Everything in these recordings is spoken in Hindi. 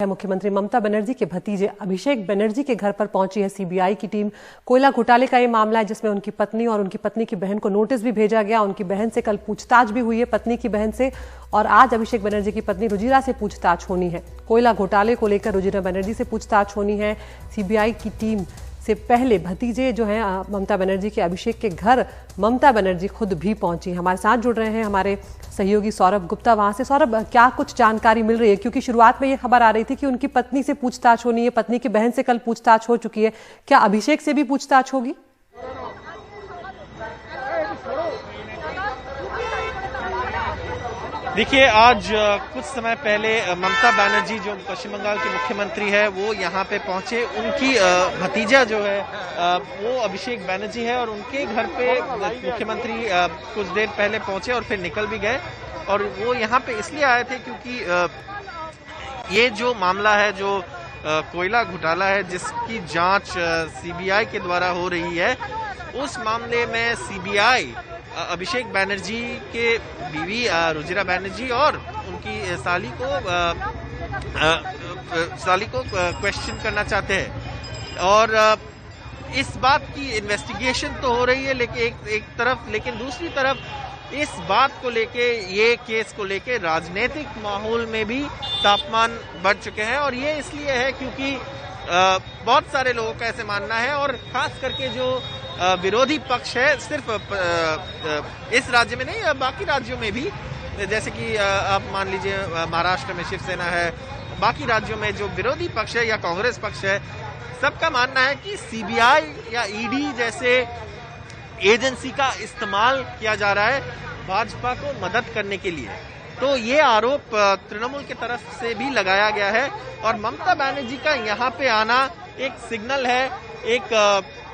मुख्यमंत्री ममता बनर्जी के भतीजे अभिषेक बनर्जी के घर पर पहुंची है सीबीआई की टीम। कोयला घोटाले का ये मामला है जिसमें उनकी पत्नी और उनकी पत्नी की बहन को नोटिस भी भेजा गया। उनकी बहन से कल पूछताछ भी हुई है, पत्नी की बहन से, और आज अभिषेक बनर्जी की पत्नी रुजिरा से पूछताछ होनी है। कोयला घोटाले को लेकर रुजिरा बनर्जी से पूछताछ होनी है। सीबीआई की टीम से पहले भतीजे जो हैं ममता बनर्जी के, अभिषेक के घर ममता बनर्जी खुद भी पहुंची। हमारे साथ जुड़ रहे हैं हमारे सहयोगी सौरभ गुप्ता वहां से। सौरभ, क्या कुछ जानकारी मिल रही है? क्योंकि शुरुआत में ये खबर आ रही थी कि उनकी पत्नी से पूछताछ होनी है, पत्नी की बहन से कल पूछताछ हो चुकी है, क्या अभिषेक से भी पूछताछ होगी? देखिए, आज कुछ समय पहले ममता बनर्जी जो पश्चिम बंगाल की मुख्यमंत्री है वो यहाँ पे पहुंचे। उनकी भतीजा जो है वो अभिषेक बनर्जी है और उनके घर पे मुख्यमंत्री कुछ देर पहले पहुंचे और फिर निकल भी गए। और वो यहाँ पे इसलिए आए थे क्योंकि ये जो मामला है, जो कोयला घोटाला है जिसकी जांच सीबीआई के द्वारा हो रही है, उस मामले में सीबीआई अभिषेक बनर्जी के बीवी रुजिरा बनर्जी और उनकी साली को क्वेश्चन करना चाहते हैं। और इस बात की इन्वेस्टिगेशन तो हो रही है, लेकिन एक तरफ, लेकिन दूसरी तरफ इस बात को लेके, ये केस को लेके राजनीतिक माहौल में भी तापमान बढ़ चुके हैं। और ये इसलिए है क्योंकि बहुत सारे लोगों का ऐसे मानना है, और खास करके जो विरोधी पक्ष है, सिर्फ इस राज्य में नहीं, बाकी राज्यों में भी, जैसे कि आप मान लीजिए महाराष्ट्र में शिवसेना है, बाकी राज्यों में जो विरोधी पक्ष है या कांग्रेस पक्ष है, सबका मानना है कि सीबीआई या ईडी जैसे एजेंसी का इस्तेमाल किया जा रहा है भाजपा को मदद करने के लिए। तो ये आरोप तृणमूल की तरफ से भी लगाया गया है। और ममता बनर्जी का यहाँ पे आना एक सिग्नल है, एक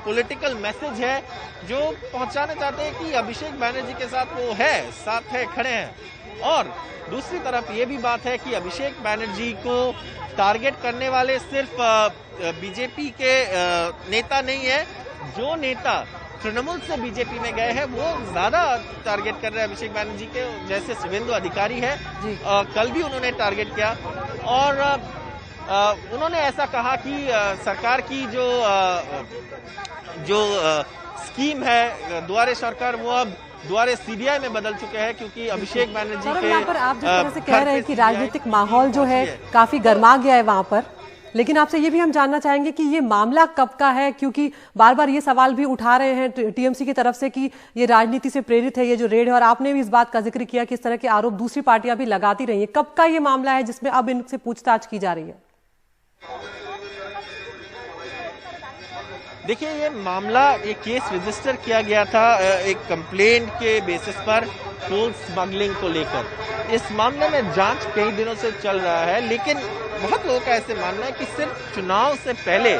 पॉलिटिकल मैसेज है जो पहुंचाना चाहते हैं कि अभिषेक बनर्जी के साथ वो है, साथ है, खड़े हैं। और दूसरी तरफ ये भी बात है कि अभिषेक बनर्जी को टारगेट करने वाले सिर्फ बीजेपी के नेता नहीं है। जो नेता तृणमूल से बीजेपी में गए हैं वो ज्यादा टारगेट कर रहे हैं अभिषेक बनर्जी के, जैसे शुभेंदु अधिकारी है, कल भी उन्होंने टारगेट किया। और उन्होंने ऐसा कहा कि सरकार की जो स्कीम है द्वारे सरकार, वो अब द्वारे सीबीआई में बदल चुके हैं, क्योंकि अभिषेक बनर्जी के यहाँ पर आप जिस तरह से कह रहे हैं कि राजनीतिक माहौल जो है काफी गर्मा गया है वहां पर, लेकिन आपसे ये भी हम जानना चाहेंगे कि ये मामला कब का है, क्योंकि बार बार ये सवाल भी उठा रहे हैं टीएमसी की तरफ से कि ये राजनीति से प्रेरित है ये जो रेड है, और आपने भी इस बात का जिक्र किया कि इस तरह के आरोप दूसरी पार्टियां भी लगाती रही है। कब का ये मामला है जिसमें अब इनसे पूछताछ की जा रही है? देखिए, ये मामला, ये केस रजिस्टर किया गया था एक कंप्लेंट के बेसिस पर कोल स्मगलिंग को लेकर। इस मामले में जांच कई दिनों से चल रहा है, लेकिन बहुत लोगों का ऐसे मानना है कि सिर्फ चुनाव से पहले,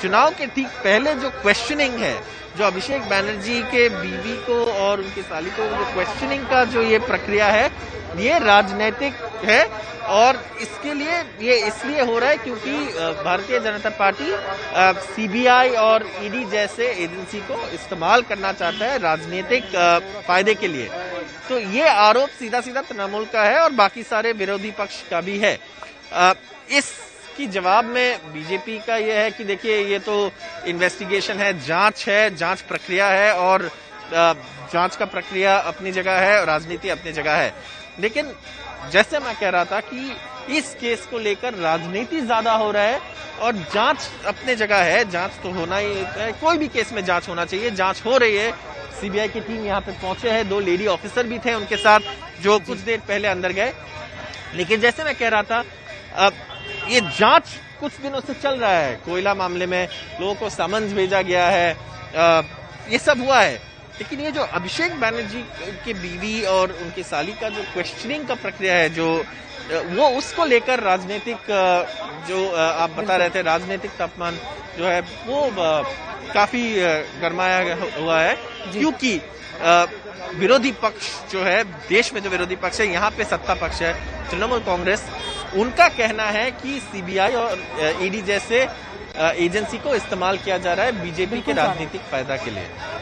चुनाव के ठीक पहले जो क्वेश्चनिंग है, जो अभिषेक बनर्जी के बीवी को और उनकी साली को जो क्वेश्चनिंग का जो ये प्रक्रिया है, ये राजनीतिक है। और इसके लिए ये इसलिए हो रहा है क्योंकि भारतीय जनता पार्टी सीबीआई और ईडी जैसे एजेंसी को इस्तेमाल करना चाहता है राजनीतिक फायदे के लिए। तो ये आरोप सीधा सीधा तृणमूल का है और बाकी सारे विरोधी पक्ष का भी है। इसकी जवाब में बीजेपी का ये है कि देखिए, ये तो इन्वेस्टिगेशन है, जांच है, जांच प्रक्रिया है, और जांच का प्रक्रिया अपनी जगह है, राजनीति अपनी जगह है। लेकिन जैसे मैं कह रहा था कि इस केस को लेकर राजनीति ज्यादा हो रहा है और जांच अपने जगह है। जांच तो होना ही है, कोई भी केस में जांच होना चाहिए, जांच हो रही है। सीबीआई की टीम यहाँ पे पहुंचे हैं, 2 लेडी ऑफिसर भी थे उनके साथ जो कुछ देर पहले अंदर गए। लेकिन जैसे मैं कह रहा था, ये जांच कुछ दिनों से चल रहा है। कोयला मामले में लोगों को समन्स भेजा गया है, ये सब हुआ है। लेकिन ये जो अभिषेक बनर्जी की बीवी और उनकी साली का जो क्वेश्चनिंग का प्रक्रिया है, जो वो उसको लेकर राजनीतिक, जो आप बता रहे थे, राजनीतिक तापमान जो है वो काफी गरमाया हुआ है। क्योंकि विरोधी पक्ष जो है, देश में जो विरोधी पक्ष है, यहाँ पे सत्ता पक्ष है तृणमूल कांग्रेस, उनका कहना है कि सीबीआई और ईडी जैसे एजेंसी को इस्तेमाल किया जा रहा है बीजेपी के राजनीतिक फायदा के लिए।